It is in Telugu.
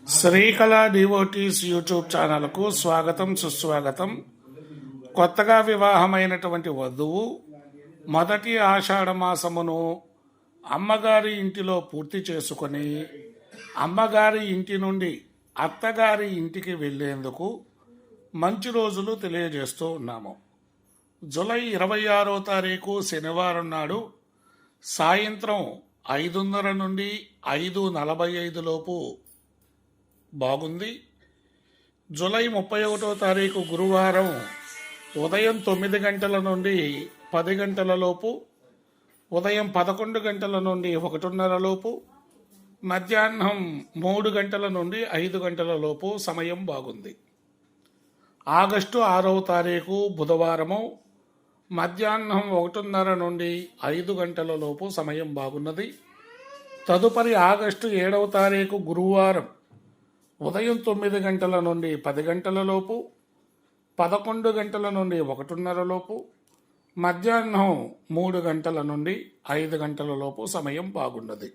శ్రీకళ డివోటీస్ యూట్యూబ్ ఛానల్కు స్వాగతం సుస్వాగతం. కొత్తగా వివాహమైనటువంటి వధువు మొదటి ఆషాఢ మాసమును అమ్మగారి ఇంటిలో పూర్తి చేసుకొని అమ్మగారి ఇంటి నుండి అత్తగారి ఇంటికి వెళ్ళేందుకు మంచి రోజులు తెలియజేస్తూ ఉన్నాము. జూలై 26వ తారీఖు శనివారం నాడు సాయంత్రం 5:30 నుండి 5:45 లోపు బాగుంది. జూలై 31వ తారీఖు గురువారం ఉదయం 9 గంటల నుండి 10 గంటల లోపు, ఉదయం 11 గంటల నుండి 1:30 లోపు, మధ్యాహ్నం 3 గంటల నుండి 5 గంటల లోపు సమయం బాగుంది. ఆగస్టు 6వ తారీఖు బుధవారము మధ్యాహ్నం 1:30 నుండి 5 గంటల లోపు సమయం బాగున్నది. తదుపరి ఆగస్టు 7వ తారీఖు గురువారం ఉదయం 9 గంటల నుండి 10 గంటల లోపు, 11 గంటల నుండి 1:30 లోపు, మధ్యాహ్నం 3 గంటల నుండి 5 గంటల లోపు సమయం బాగున్నది.